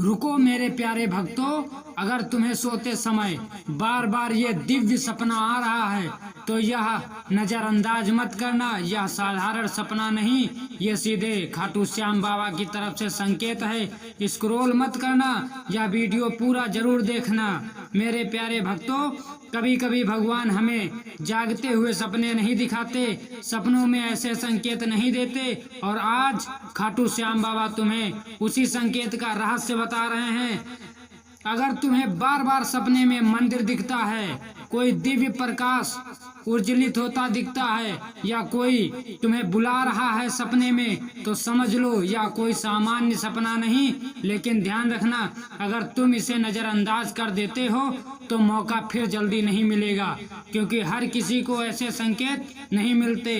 रुको मेरे प्यारे भक्तों, अगर तुम्हें सोते समय बार बार ये दिव्य सपना आ रहा है तो यह नजरअंदाज मत करना। यह साधारण सपना नहीं, ये सीधे खाटू श्याम बाबा की तरफ से संकेत है। स्क्रॉल मत करना, यह वीडियो पूरा जरूर देखना। मेरे प्यारे भक्तों, कभी कभी भगवान हमें जागते हुए सपने नहीं दिखाते, सपनों में ऐसे संकेत नहीं देते, और आज खाटू श्याम बाबा तुम्हें उसी संकेत का रहस्य बता रहे हैं। अगर तुम्हें बार बार सपने में मंदिर दिखता है, कोई दिव्य प्रकाश उज्जवलित होता दिखता है, या कोई तुम्हें बुला रहा है सपने में, तो समझ लो यह कोई सामान्य सपना नहीं। लेकिन ध्यान रखना, अगर तुम इसे नजरअंदाज कर देते हो तो मौका फिर जल्दी नहीं मिलेगा, क्योंकि हर किसी को ऐसे संकेत नहीं मिलते।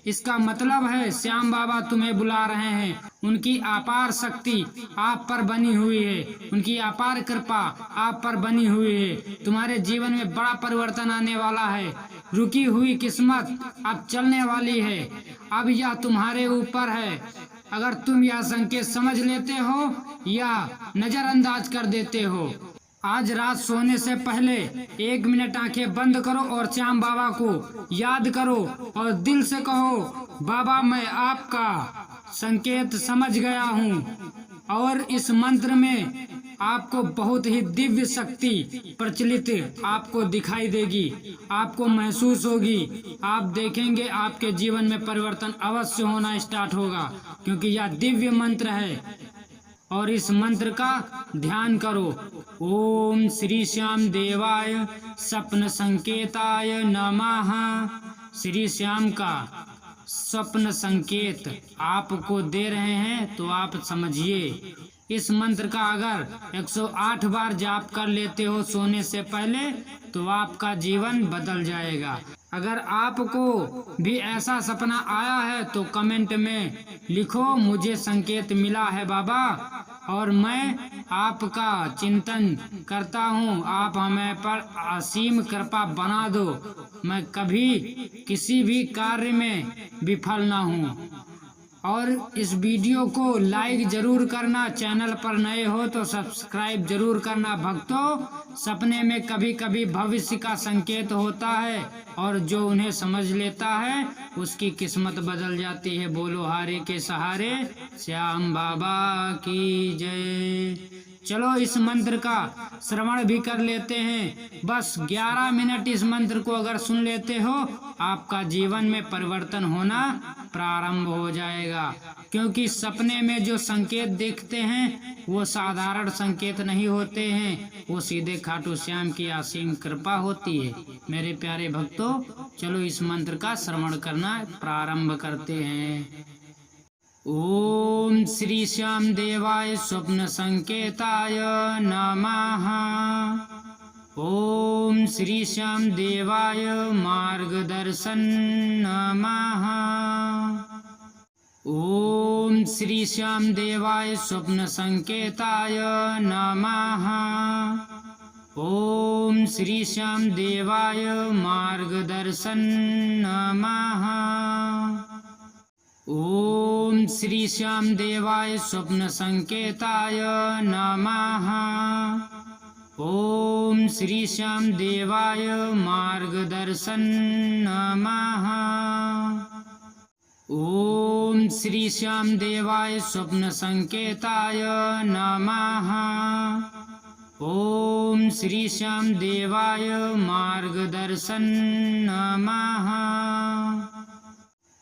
इसका मतलब है श्याम बाबा तुम्हें बुला रहे हैं। उनकी अपार शक्ति आप पर बनी हुई है, उनकी अपार कृपा आप पर बनी हुई है। तुम्हारे जीवन में बड़ा परिवर्तन आने वाला है। रुकी हुई किस्मत अब चलने वाली है। अब यह तुम्हारे ऊपर है। अगर तुम यह संकेत समझ लेते हो या नजरअंदाज कर देते हो। आज रात सोने से पहले 1 मिनट आंखें बंद करो और श्याम बाबा को याद करो और दिल से कहो, बाबा मैं आपका संकेत समझ गया हूँ। और इस मंत्र में आपको बहुत ही दिव्य शक्ति प्रचलित आपको दिखाई देगी, आपको महसूस होगी। आप देखेंगे आपके जीवन में परिवर्तन अवश्य होना स्टार्ट होगा, क्योंकि यह दिव्य मंत्र है। और इस मंत्र का ध्यान करो। ओम श्री श्याम देवाय स्वप्न संकेताय नमः। श्री श्याम का स्वप्न संकेत आपको दे रहे हैं, तो आप समझिए। इस मंत्र का अगर 108 बार जाप कर लेते हो सोने से पहले, तो आपका जीवन बदल जाएगा। अगर आपको भी ऐसा सपना आया है तो कमेंट में लिखो, मुझे संकेत मिला है बाबा और मैं आपका चिंतन करता हूँ। आप हमें पर असीम कृपा बना दो, मैं कभी किसी भी कार्य में विफल ना हूँ। और इस वीडियो को लाइक जरूर करना, चैनल पर नए हो तो सब्सक्राइब जरूर करना। भक्तों, सपने में कभी कभी भविष्य का संकेत होता है, और जो उन्हें समझ लेता है उसकी किस्मत बदल जाती है। बोलो हारे के सहारे श्याम बाबा की जय। चलो इस मंत्र का श्रवण भी कर लेते हैं। बस 11 मिनट इस मंत्र को अगर सुन लेते हो, आपका जीवन में परिवर्तन होना प्रारंभ हो जाएगा। क्योंकि सपने में जो संकेत देखते हैं वो साधारण संकेत नहीं होते हैं, वो सीधे खाटू श्याम की असीम कृपा होती है। मेरे प्यारे भक्तों, चलो इस मंत्र का श्रवण करना प्रारंभ करते हैं। ओम श्री श्याम देवाय स्वप्न संकेताय नमः। ओम श्री श्याम देवाय मार्गदर्शन नमः। ओम श्री श्याम देवाय स्वप्न संकेताय नमः। ओम श्री श्याम देवाय मार्गदर्शन नमः। ओम श्री श्याम देवाय स्वप्न संकेताय नमः। ओम श्री श्याम देवाय मार्गदर्शन नमः। ओम श्री श्याम देवाय स्वप्न संकेताय नमः। ओम श्री श्याम देवाय मार्गदर्शन नमः।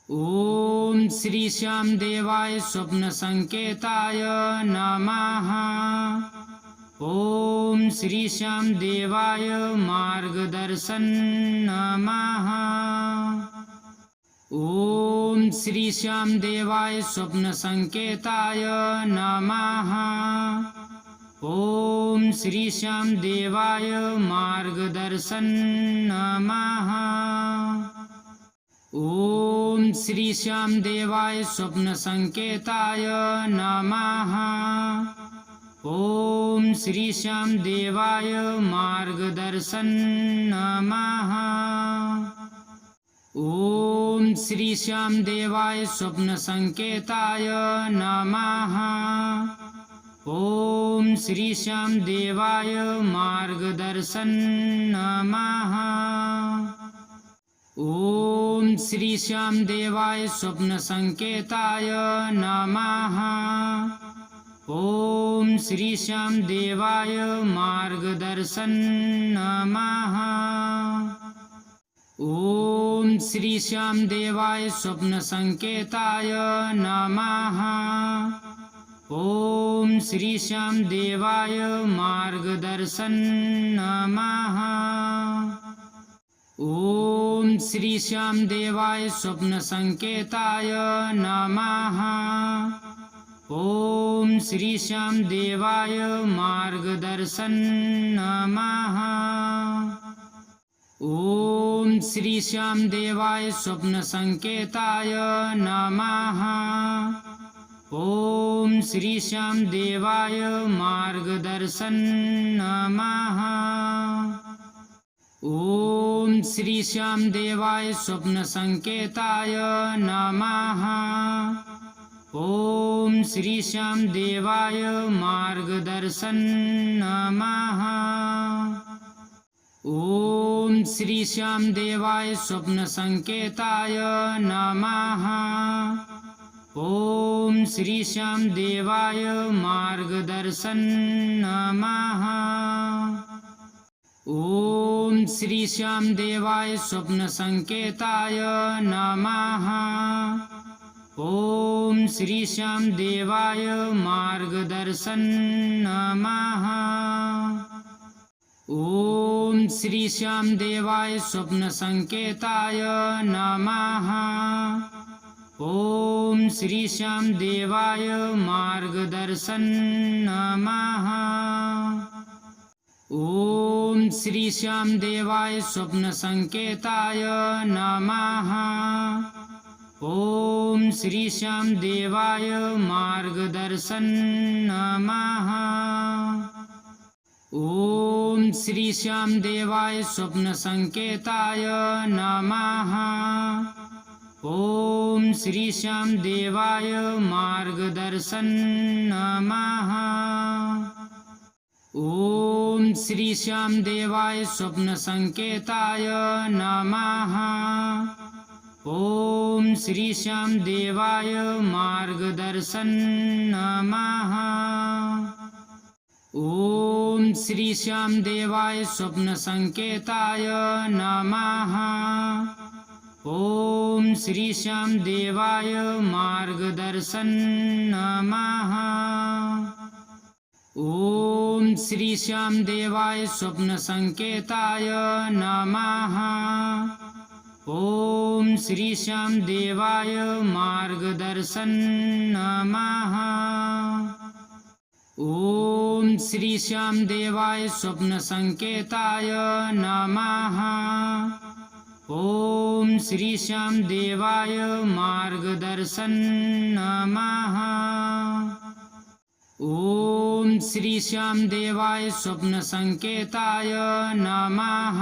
ओम श्री श्याम देवाय स्वप्न संकेताय नमः। ओम श्री श्याम देवाय मार्गदर्शन नमः। ओम श्री श्याम देवाय स्वप्न संकेताय नमः। ओम श्री श्याम देवाय मार्गदर्शन नमः। ओम श्री श्याम देवाय स्वप्न संकेताय नमः। ओम श्री श्याम देवाय मार्गदर्शन नमः। ओम श्री श्याम देवाय स्वप्न संकेताय नमः। ओम ओम श्री श्याम देवाय मार्गदर्शन नमः। ओम श्री श्याम देवाय स्वप्न संकेताय नमः। ओम श्री श्याम देवाय मार्गदर्शन नमः। ओम श्री श्याम देवाय स्वप्न संकेताय नमः। ओम श्री श्याम देवाय मार्गदर्शन नमः। ओम श्री श्याम देवाय स्वप्न संकेताय नमः। ओम श्री श्याम देवाय मार्गदर्शन नमः। ओम श्री श्याम देवाय स्वप्न संकेताय नमः। ओम श्री श्याम देवाय मार्गदर्शन नमः। ओम श्री श्याम देवाय स्वप्न संकेताय नमः। ओम श्री श्याम देवाय मार्गदर्शन नमः। ओम श्री श्याम देवाय स्वप्न संकेताय नमः। ओम श्री श्याम देवाय मार्गदर्शन नमः। ओम श्री श्याम देवाय स्वप्न संकेताय नमः। ओम श्री श्याम देवाय मार्गदर्शन नमः। ओम श्री श्याम देवाय स्वप्न संकेताय नमः। ओम श्री श्याम देवाय मार्गदर्शन नमः। ओम श्री श्याम देवाय स्वप्न संकेताय नमः। ओम श्री श्याम देवाय मार्गदर्शन नमः। ओम श्री श्याम देवाय स्वप्न संकेताय नमः। ओम श्री श्याम देवाय मार्गदर्शन नमः। ओम श्री श्याम देवाय स्वप्न संकेताय नमः। ओम श्री श्याम देवाय मार्गदर्शन नमः। ओम श्री श्याम देवाय स्वप्न संकेताय नमः। ओम श्री श्याम देवाय मार्गदर्शन नमः। ओम श्री श्याम देवाय स्वप्न संकेताय नमः। ओम श्री श्याम देवाय मार्गदर्शन नमः। ओम श्री श्याम देवाय स्वप्न संकेताय नमः। ओम श्री श्याम देवाय मार्गदर्शन नमः। ओम श्री श्याम देवाय स्वप्न संकेताय नमः।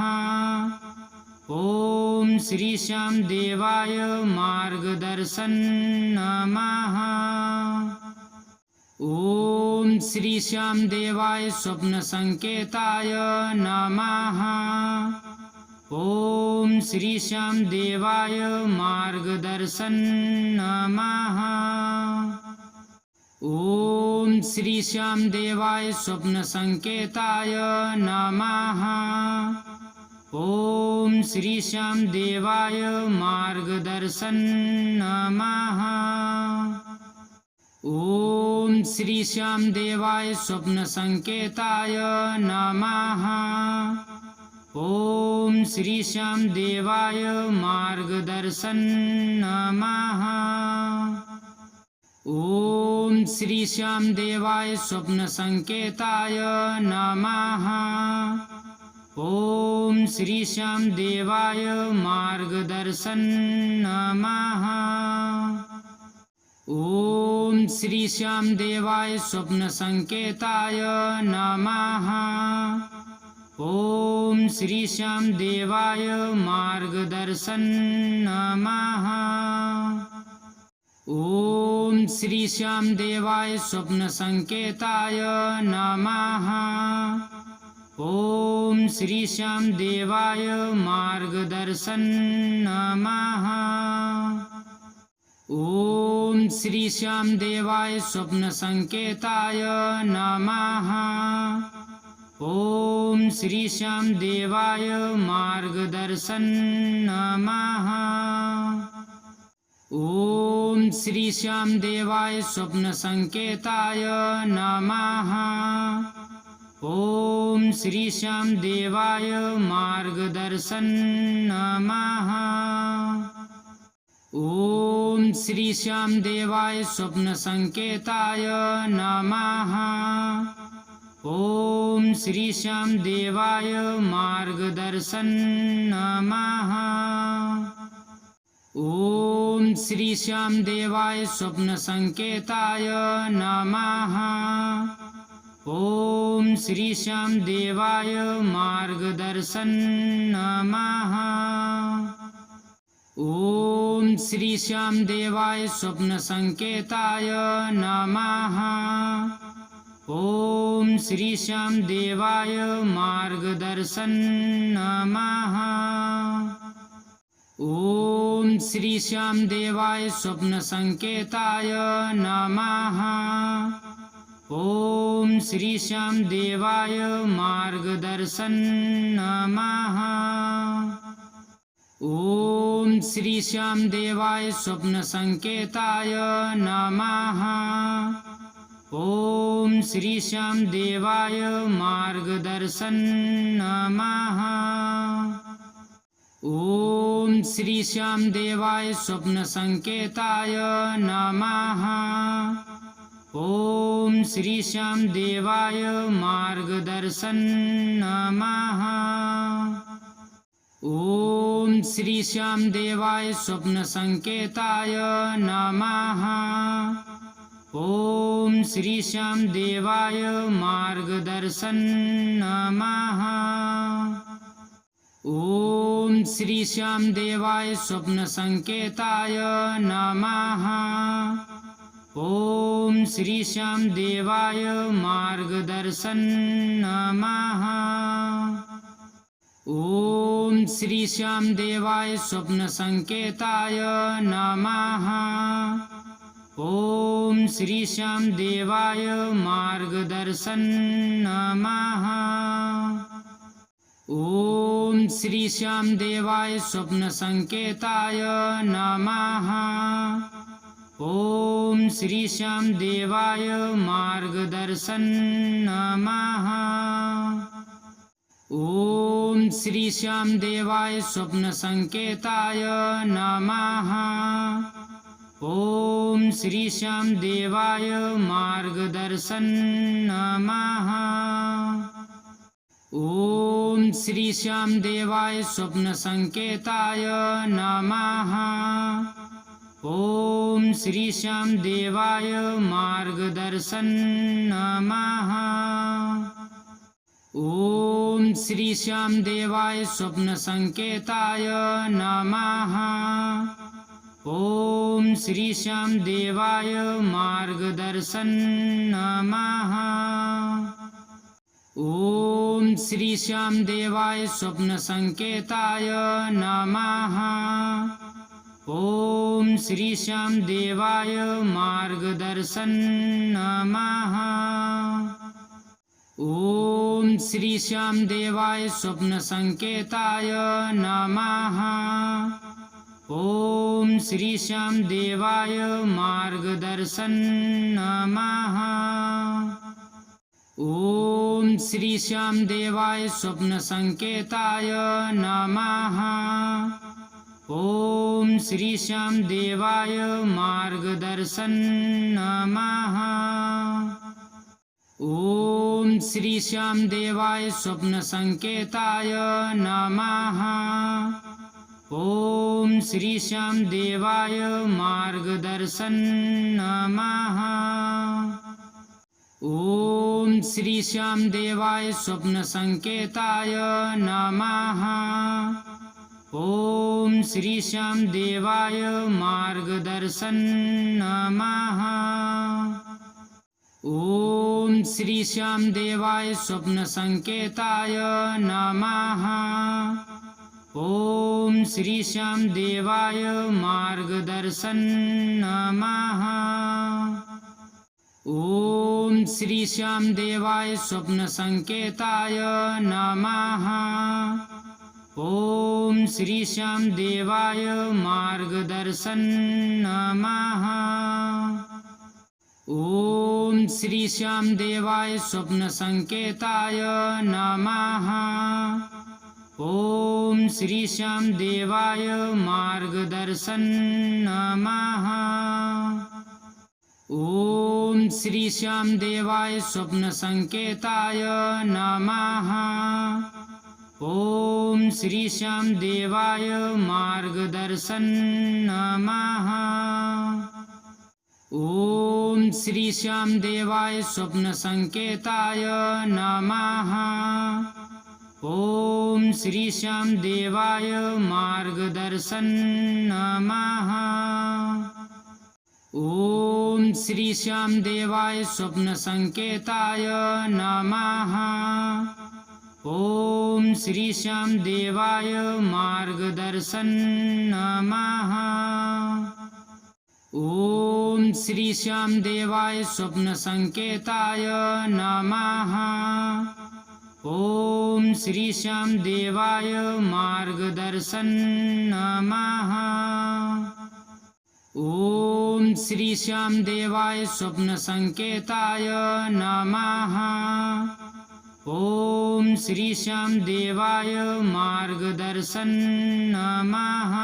ओम श्री श्याम देवाय मार्गदर्शन नमः। ओम श्री श्याम देवाय स्वप्न संकेताय नमः। ओम श्री श्याम देवाय मार्गदर्शन नमः। ओम श्री श्याम देवाय स्वप्न संकेताय नमः। ओम श्री श्याम देवाय मार्गदर्शन नमः। ओम श्री श्याम देवाय स्वप्न संकेताय नमः। ओम श्री श्याम देवाय मार्गदर्शन नमः। ओम श्री श्याम देवाय स्वप्न संकेताय नमः। ओम श्री श्याम देवाय मार्गदर्शन नमः। ओम श्री श्याम देवाय स्वप्न संकेताय नमः। ओम श्री श्याम देवाय मार्गदर्शन नमः। ओम श्री श्याम देवाय स्वप्न संकेताय नमः। ओम श्री श्याम देवाय मार्गदर्शन नमः। ओम श्री श्याम देवाय स्वप्न संकेताय नमः। ओम श्री श्याम देवाय मार्गदर्शन नमः। ओम श्री श्याम देवाय स्वप्न संकेताय नमः। ओम श्री श्याम देवाय मार्गदर्शन नमः। ओम श्री श्याम देवाय स्वप्न संकेताय नमः। ओम श्री श्याम देवाय मार्गदर्शन नमः। ओम श्री श्याम देवाय स्वप्न संकेताय नमः। ओम श्री श्याम देवाय मार्गदर्शन नमः। ओम श्री श्याम देवाय स्वप्न संकेताय नमः। ओम श्री श्याम देवाय मार्गदर्शन नमः। ओम श्री श्याम देवाय स्वप्न संकेताय नमः। ओम श्री श्याम देवाय मार्गदर्शन नमः। ओम श्री श्याम देवाय स्वप्न संकेताय नमः। ओम श्री श्याम देवाय मार्गदर्शन नमः। ओम श्री श्याम देवाय स्वप्न संकेताय नमः। ओम श्री श्याम देवाय मार्गदर्शन नमः। ओम श्री श्याम देवाय स्वप्न संकेताय नमः। ओम श्री श्याम देवाय मार्गदर्शन नमः। ओम श्री श्याम देवाय स्वप्न संकेताय नमः। ओम श्री श्याम देवाय मार्गदर्शन नमः। ओम श्री श्याम देवाय स्वप्न संकेताय नमः। ओम श्री श्याम देवाय मार्गदर्शन नमः। ओम श्री श्याम देवाय स्वप्न संकेताय नमः। ओम श्री श्याम देवाय मार्गदर्शन नमः। ओम श्री श्याम देवाय स्वप्न संकेताय नमः। ओम श्री श्याम देवाय मार्गदर्शन नमः। ओम श्री श्याम देवाय स्वप्न संकेताय नमः। ओम श्री श्याम देवाय मार्गदर्शन नमः। ओम श्री श्याम देवाय स्वप्न संकेताय नमः। ओम श्री श्याम देवाय मार्गदर्शन नमः। ओम श्री श्याम देवाय स्वप्न संकेताय नमः। ओम श्री श्याम देवाय मार्गदर्शन नमः। ओम श्री श्याम देवाय स्वप्न संकेताय नमः। ओम श्री श्याम देवाय मार्गदर्शन नमः। ओम श्री श्याम देवाय स्वप्न संकेताय नमः। ओम श्री श्याम देवाय मार्गदर्शन नमः। ओम श्री श्याम देवाय स्वप्न संकेताय नमः। ओम श्री श्याम देवाय मार्गदर्शन नमः। ओम श्री श्याम देवाय स्वप्न संकेताय नमः। ओम श्री श्याम देवाय मार्गदर्शन नमः। ओम श्री श्याम देवाय स्वप्न संकेताय नमः। ओम श्री श्याम देवाय मार्गदर्शन नमः। ओम श्री श्याम देवाय स्वप्न संकेताय नमः। ओम श्री श्याम देवाय मार्गदर्शन नमः। ओम श्री श्याम देवाय स्वप्न संकेताय नमः। ओम श्री श्याम देवाय मार्गदर्शन नमः। ओम श्री श्याम देवाय स्वप्न संकेताय नमः। ओम श्री श्याम देवाय मार्गदर्शन नमः। ओम श्री श्याम देवाय स्वप्न संकेताय नमः। ओम श्री श्याम देवाय मार्गदर्शन नमः। ओम श्री श्याम देवाय स्वप्न संकेताय नमः। ओम श्री श्याम देवाय मार्गदर्शन नमः। ओम श्री श्याम देवाय स्वप्न संकेताय नमः। ओम श्री श्याम देवाय मार्गदर्शन नमः। ओम श्री श्याम देवाय स्वप्न संकेताय नमः। ओम श्री श्याम देवाय मार्गदर्शन नमः।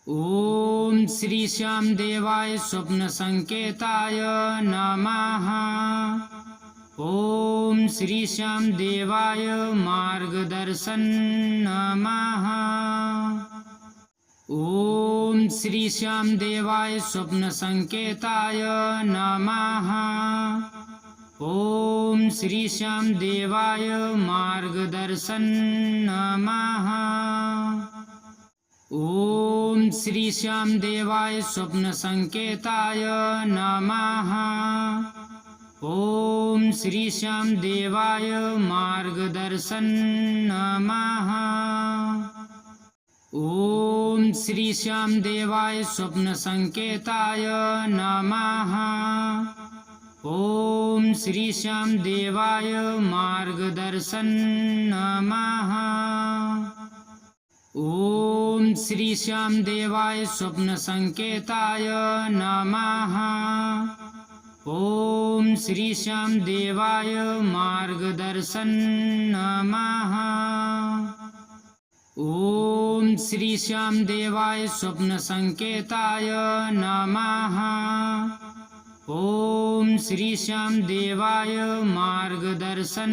ओम श्री श्याम देवाय स्वप्न संकेताय नमः। ओम श्री श्याम देवाय मार्गदर्शन नमः। ओम श्री श्याम देवाय स्वप्न संकेताय नमः। ओम श्री श्याम देवाय मार्गदर्शन नमः। ओम श्री श्याम देवाय स्वप्न संकेताय नमः। ओम श्री श्याम देवाय मार्गदर्शन नमः। ओम श्री श्याम देवाय स्वप्न संकेताय नमः। ओम श्री श्याम देवाय मार्गदर्शन नमः। ओम श्री श्याम देवाय स्वप्न संकेताय नमः। ओम श्री श्याम देवाय मार्गदर्शन नमः। ओम श्री श्याम देवाय स्वप्न संकेताय नमः। ओम श्री श्याम देवाय मार्गदर्शन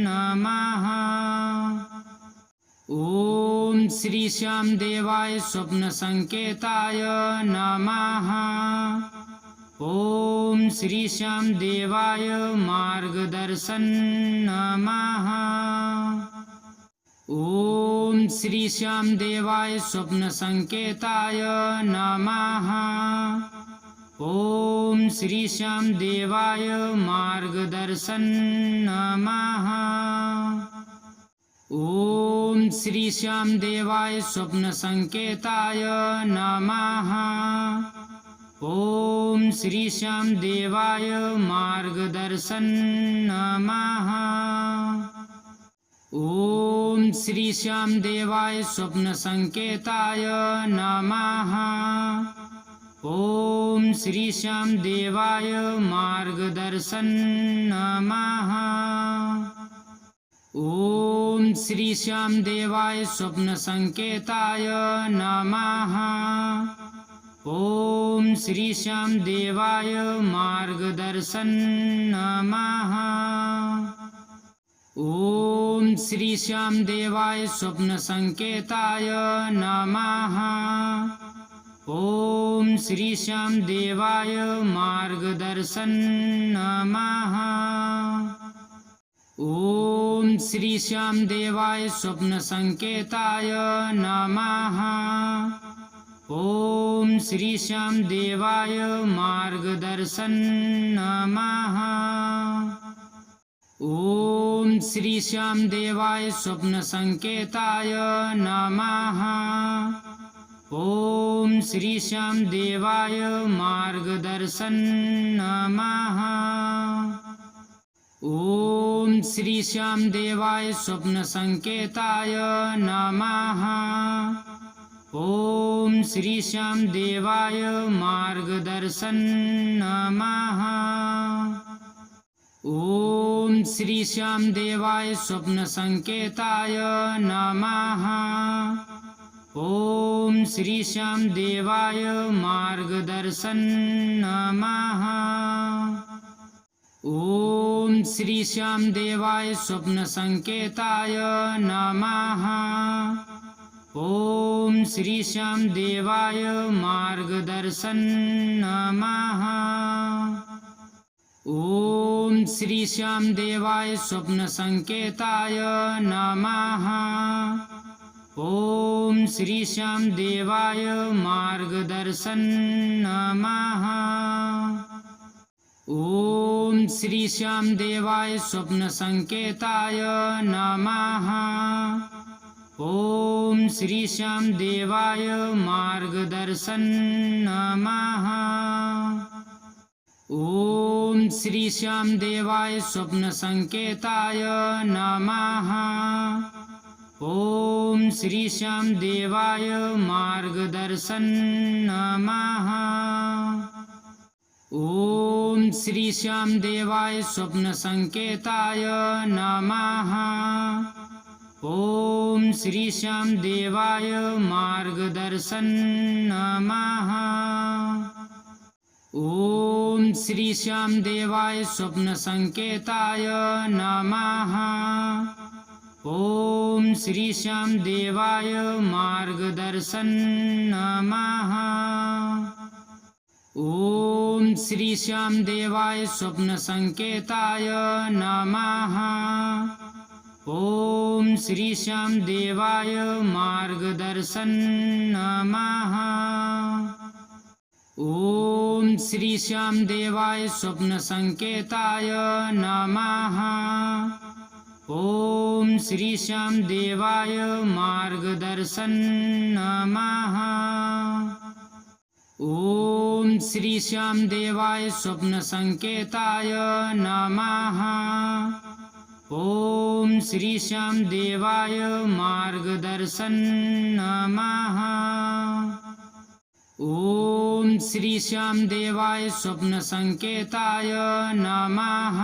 नमः। ओम श्री श्याम देवाय स्वप्न संकेताय नमः। ओम श्री श्याम देवाय मार्गदर्शन नमः। ओम श्री श्याम देवाय स्वप्न संकेताय नमः। ओम श्री श्याम देवाय मार्गदर्शन नमः। ओम श्री श्याम देवाय स्वप्न संकेताय नमः। ओम श्री श्याम देवाय मार्गदर्शन नमः। ओम श्री श्याम देवाय स्वप्न संकेताय नमः। ओम श्री श्याम देवाय मार्गदर्शन नमः। ओम श्री श्याम देवाय स्वप्न संकेताय नमः। ओम श्री श्याम देवाय मार्गदर्शन नमः। ओम श्री श्याम देवाय स्वप्न संकेताय नमः। ओम श्री श्याम देवाय मार्गदर्शन नमः। ओम श्री श्याम देवाय स्वप्न संकेताय नमः। ओम श्री श्याम देवाय मार्गदर्शन नमः। ओम श्री श्याम देवाय स्वप्न संकेताय नमः। ओम श्री श्याम देवाय मार्गदर्शन नमः। ओम श्री श्याम देवाय स्वप्न संकेताय नमः। ओम श्री श्याम देवाय मार्गदर्शन नमः। ओम श्री श्याम देवाय स्वप्न संकेताय नमः। ओम श्री श्याम देवाय मार्गदर्शन नमः। ओम श्री श्याम देवाय स्वप्न संकेताय नमः। ओम श्री श्याम देवाय मार्गदर्शन नमः। ओम श्री श्याम देवाय स्वप्न संकेताय नमः। ओम श्री श्याम देवाय मार्गदर्शन नमः। ओम श्री श्याम देवाय स्वप्न संकेताय नमः। ओम श्री श्याम देवाय मार्गदर्शन नमः। ओम श्री श्याम देवाय स्वप्न संकेताय नमः। ओम श्री श्याम देवाय मार्गदर्शन नमः। ओम श्री श्याम देवाय स्वप्न संकेताय नमः। ओम श्री श्याम देवाय मार्गदर्शन नमः। ओम श्री श्याम देवाय स्वप्न संकेताय नमः। ओम श्री श्याम देवाय मार्गदर्शन नमः। ओम श्री श्याम देवाय स्वप्न संकेताय नमः। ओम श्री श्याम देवाय मार्गदर्शन नमः। ओम श्री श्याम देवाय स्वप्न संकेताय नमः। ओम श्री श्याम देवाय मार्गदर्शन नमः। ओम श्री श्याम देवाय स्वप्न संकेताय नमः। ओम श्री श्याम देवाय मार्गदर्शन नमः। ओम श्री श्याम देवाय स्वप्न संकेताय नमः।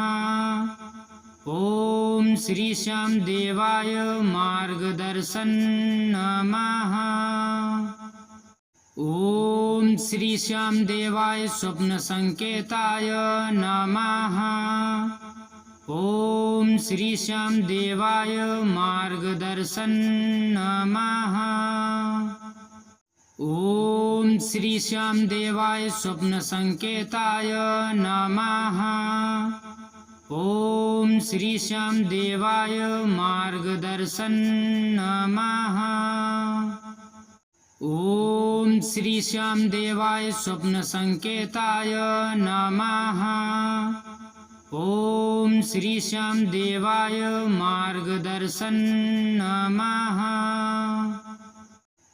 ओम श्री श्याम देवाय मार्गदर्शन नमः। ओम श्री श्याम देवाय स्वप्न संकेताय नमः। ओम श्री श्याम देवाय मार्गदर्शन नमः। ओम श्री श्याम देवाय स्वप्न संकेताय नमः। ओम श्री श्याम देवाय मार्गदर्शन नमः। ओम श्री श्याम देवाय स्वप्न संकेताय नमः। ओम श्री श्याम देवाय मार्गदर्शन नमः।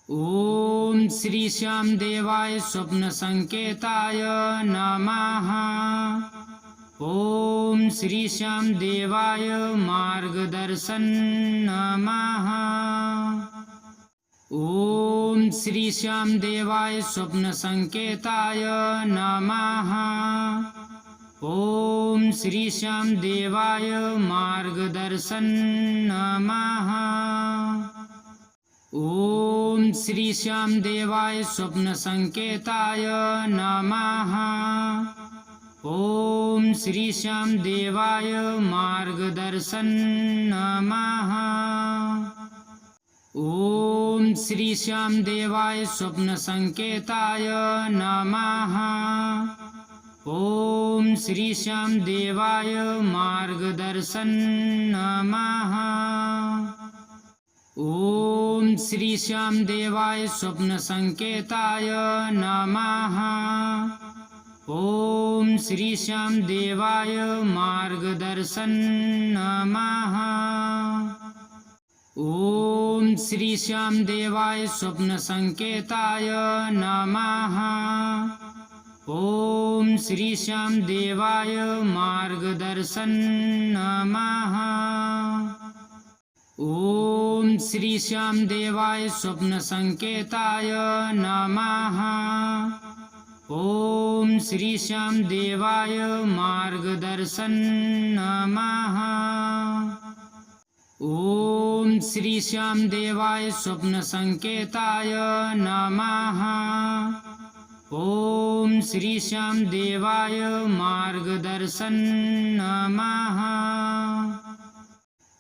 ओम श्री श्याम देवाय स्वप्न संकेताय नमः। ओम श्री श्याम देवाय मार्गदर्शन नमः। ओम श्री श्याम देवाय स्वप्न संकेताय नमः। ओम श्री श्याम देवाय मार्गदर्शन नमः। ओम श्री श्याम देवाय स्वप्न संकेताय नमः। ओम श्री श्याम देवाय मार्गदर्शन नमः। ओम श्री श्याम देवाय स्वप्न संकेताय नमः। ओम श्री श्याम देवाय मार्गदर्शन नमः। ओम श्री श्याम देवाय स्वप्न संकेताय नमः। ओम श्री श्याम देवाय मार्गदर्शन नमः। ओम श्री श्याम देवाय स्वप्न संकेताय नमः। ओम श्री श्याम देवाय मार्गदर्शन नमः। ओम श्री श्याम देवाय स्वप्न संकेताय नमः। ओम श्री श्याम देवाय मार्गदर्शन नमः। ओम श्री श्याम देवाय स्वप्न संकेताय नमः। ओम श्री श्याम देवाय मार्गदर्शन नमः।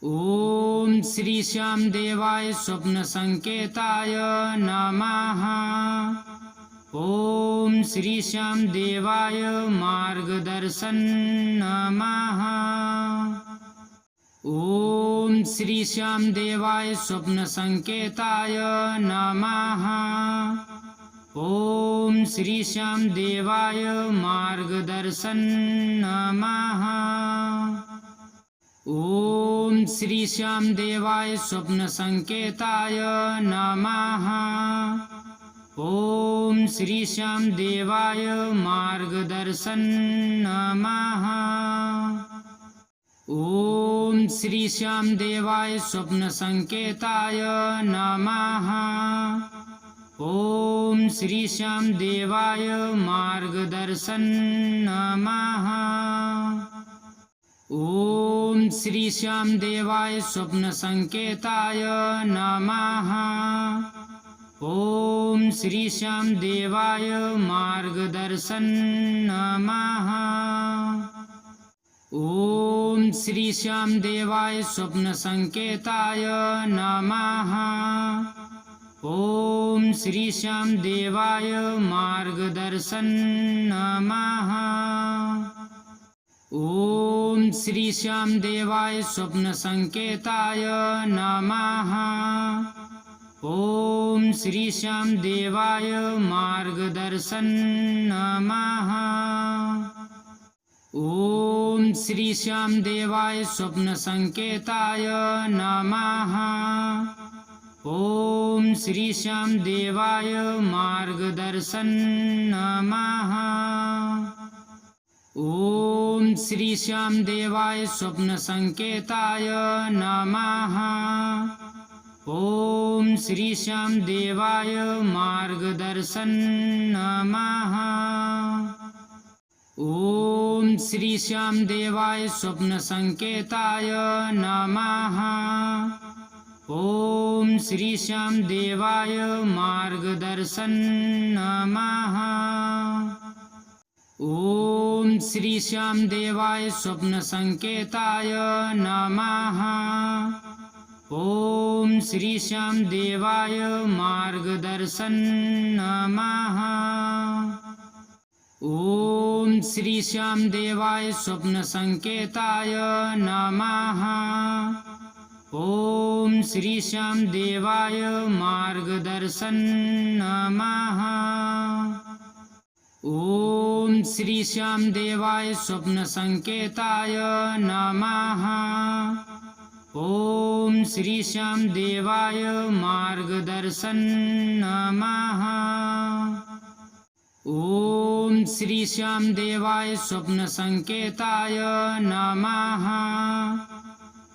ओम श्री श्याम देवाय स्वप्न संकेताय नमः। ओम श्री श्याम देवाय मार्गदर्शन नमः। ओम श्री श्याम देवाय स्वप्न संकेताय नमः। ओम श्री श्याम देवाय मार्गदर्शन नमः। ओम श्री श्याम देवाय स्वप्न संकेताय नमः। ओम श्री श्याम देवाय मार्गदर्शन नमः। ओम श्री श्याम देवाय स्वप्न संकेताय नमः। ओम श्री श्याम देवाय मार्गदर्शन नमः। ओम श्री श्याम देवाय स्वप्न संकेताय नमः। ओम श्री श्याम देवाय मार्गदर्शन नमः। ओम श्री श्याम देवाय स्वप्न संकेताय नमः। ओम श्री श्याम देवाय मार्गदर्शन नमः। ओम श्री श्याम देवाय स्वप्न संकेताय नमः। ओम श्री श्याम देवाय मार्गदर्शन नमः। ओम श्री श्याम देवाय स्वप्न संकेताय नमः। ओम श्री श्याम देवाय मार्गदर्शन नमः। ओम श्री श्याम देवाय स्वप्न संकेताय नमः। ओम श्री श्याम देवाय मार्गदर्शन नमः। ओम श्री श्याम देवाय स्वप्न संकेताय नमः। ओम श्री श्याम देवाय मार्गदर्शन नमः। ओम श्री श्याम देवाय स्वप्न संकेताय नमः। ओम श्री श्याम देवाय मार्गदर्शन नमः। ओम श्री श्याम देवाय स्वप्न संकेताय नमः। ओम श्री श्याम देवाय मार्गदर्शन नमः। ओम श्री श्याम देवाय स्वप्न संकेताय नमः। ओम श्री श्याम देवाय मार्गदर्शन नमः। ओम श्री श्याम देवाय स्वप्न संकेताय नमः।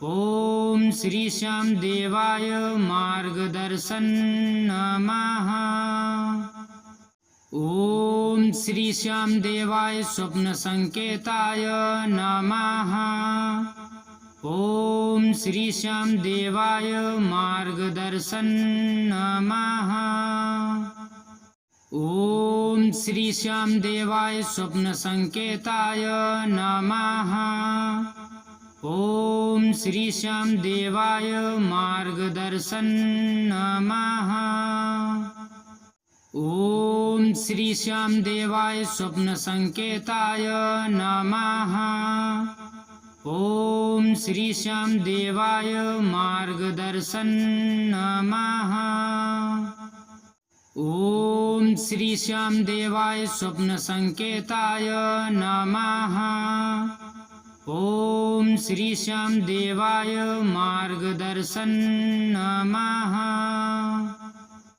ओम श्री श्याम देवाय मार्गदर्शन नमः। ओम श्री श्याम देवाय स्वप्न संकेताय नमः। ओम श्री श्याम देवाय मार्गदर्शन नमः। ओम श्री श्याम देवाय स्वप्न संकेताय नमः। ओम श्री श्याम देवाय मार्गदर्शन नमः। ओम श्री श्याम देवाय स्वप्न संकेताय नमः। ओम श्री श्याम देवाय मार्गदर्शन नमः। ओम श्री श्याम देवाय स्वप्न संकेताय नमः। ओम श्री श्याम देवाय मार्गदर्शन नमः।